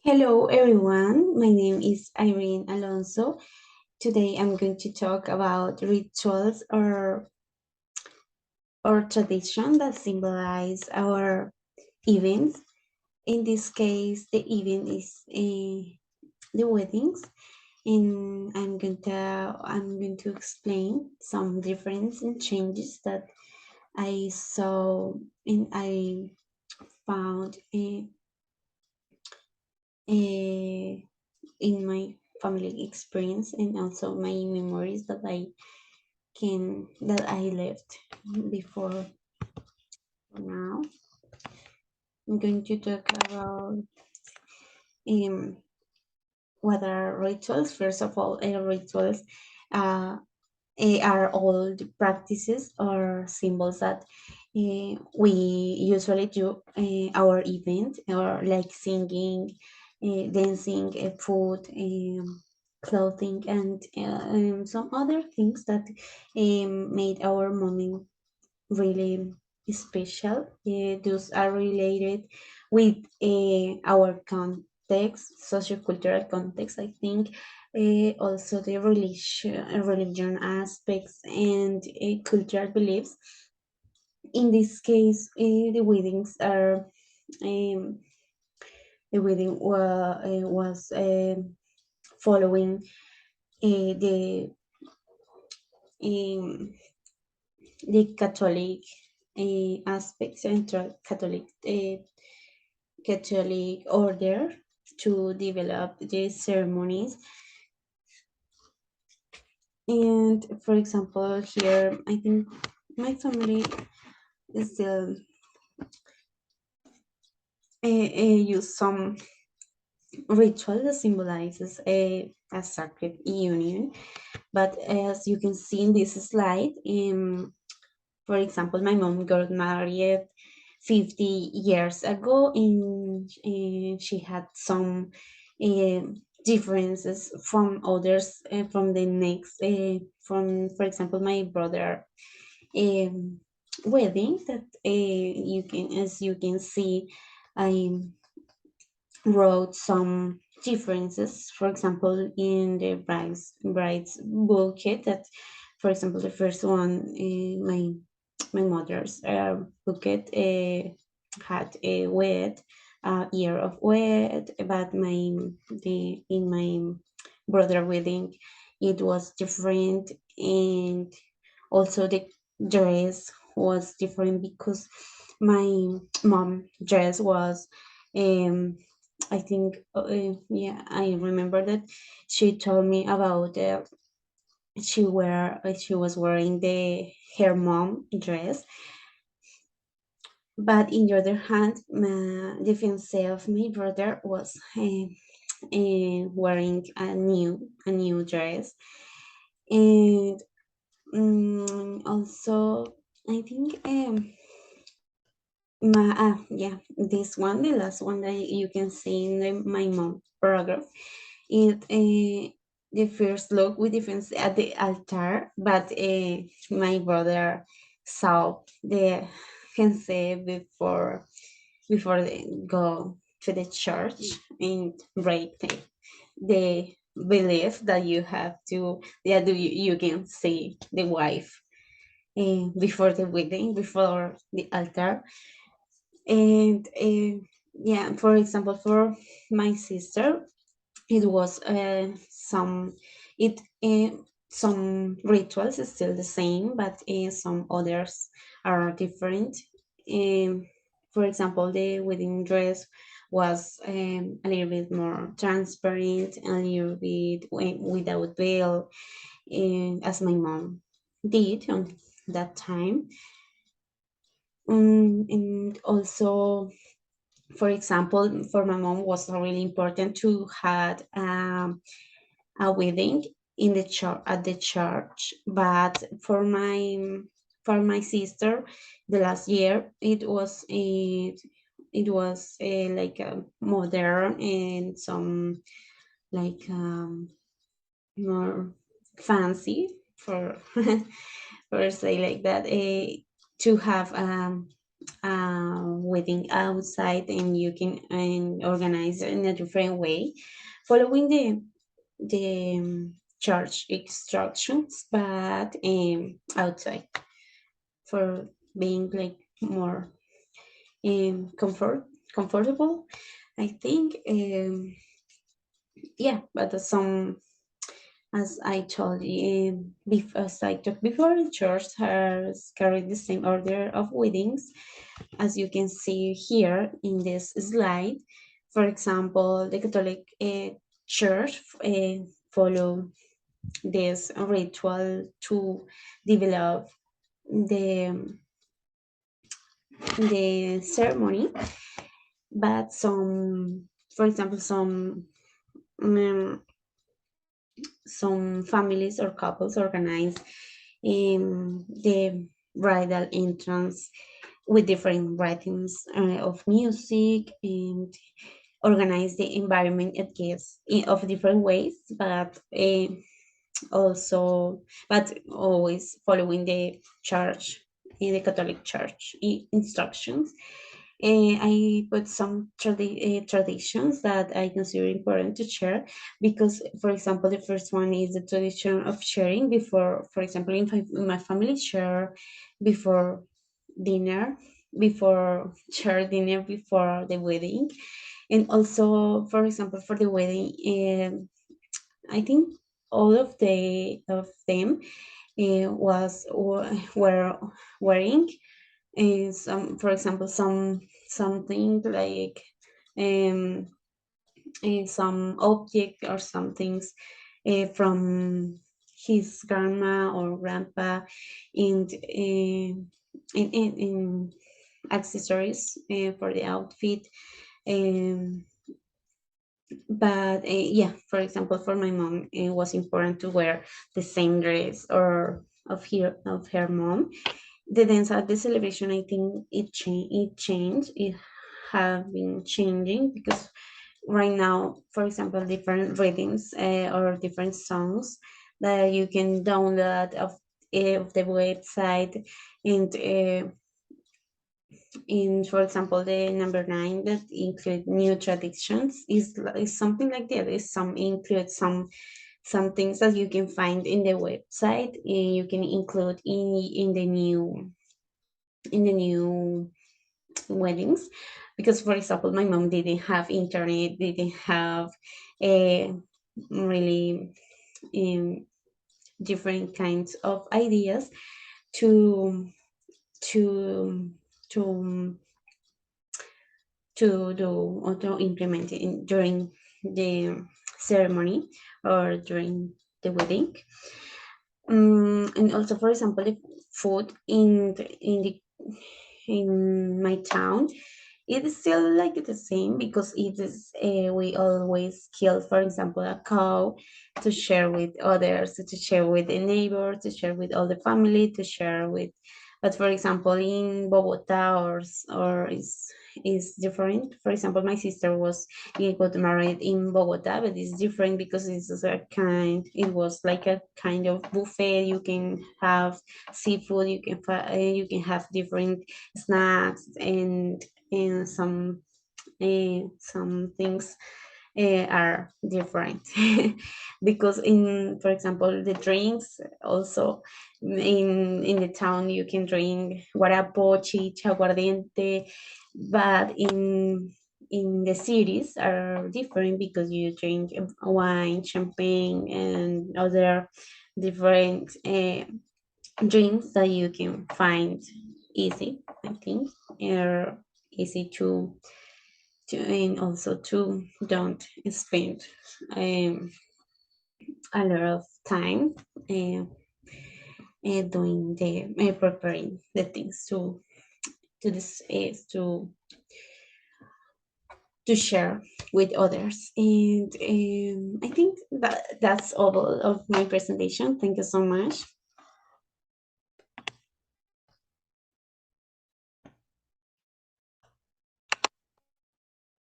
Hello everyone, my name is Irene Alonso. Today I'm going to talk about rituals or tradition that symbolize our events. In this case, the event is the weddings, and I'm going to explain some difference and changes that I saw and I found uh, in my family experience and also my memories that I left before now. I'm going to talk about um, what are rituals. First of all, rituals uh, are all the practices or symbols that we usually do our event or like singing, dancing, food, clothing, and some other things that made our moment really special. Those are related with our context, sociocultural context, I think. Also the religion aspects and cultural beliefs. In this case, um, the wedding was following um, the Catholic aspects, central Catholic order to develop the ceremonies. And for example, here I think my family is still use some ritual that symbolizes a sacred union. But as you can see in this slide, for example, my mom got married 50 years ago, and she had some uh, differences from others from the next, from, for example, my brother um, wedding that as you can see, I wrote some differences. For example, in the bride's bouquet, that, for example, the first one, my mother's bouquet had a wed year of wed, but the in my brother wedding it was different, and also the dress was different because my mom dress was um I think, yeah, I remember that she told me about she was wearing her mom dress, but in the other hand, the fiance of my brother was wearing a new dress, and also I think yeah, this one, the last one that you can see in my mom paragraph, it the first look we defend at the altar, but my brother saw the fiance before they go to the church and break the belief that you have to, yeah, you can see the wife before the wedding, before the altar. And yeah, for example, for my sister, it was it some rituals is still the same, but some others are different. um, for example, the wedding dress was a little bit more transparent, a little bit without veil, as my mom did on that time. And also, for example, for my mom was really important to had a wedding in the church, at the church, but for my sister, the last year it was like a modern and some like more fancy for for say like that, to have wedding outside, and you can organize in a different way, following the church instructions, but outside, for being like more comfortable, I think. Yeah, but some, as I told you, as I talked before, the church has carried the same order of weddings, as you can see here in this slide. For example, the Catholic Church follow this ritual to develop the the ceremony, but some, for example, um, some families or couples organize the bridal entrance with different writings of music, and organize the environment it gives of different ways, but also, but always following the church, in the Catholic Church instructions. I put some traditions that I consider important to share, because, for example, the first one is the tradition of sharing before, for example, in my family, share before dinner, before share dinner before the wedding. And also, for example, for the wedding, I think all of them were wearing some, for example, something like um, some object or some things from his grandma or grandpa, and in accessories for the outfit. Um, but yeah, for example, for my mom, it was important to wear the same dress or of her mom. The dance at the celebration, I think it changed. It have been changing, because right now, for example, different rhythms or different songs that you can download of the website, and in, for example, the number 9 that include new traditions is something like that. Is some include some things that you can find in the website, and you can include in the new weddings. Because, for example, my mom didn't have internet, didn't have a really um, different kinds of ideas to to to to do or to implement it during the ceremony or during the wedding. And also, for example, the food in my town, it is still like the same, because it is we always kill, for example, a cow to share with others, to share with the neighbor, to share with all the family, to share with. But, for example, in Bogota, or is different. For example, my sister got married in Bogota, but it's different, because it was like a kind of buffet. You can have seafood, you can have different snacks, and some things are different. Because, in, for example, the drinks also, in the town you can drink guarapo, chicha, aguardiente, but in the cities are different, because you drink wine, champagne, and other different drinks that you can find easy, I think, are easy and also to don't spend um, a lot of time doing the preparing the things to this to share with others. And I think that's all of my presentation. Thank you so much.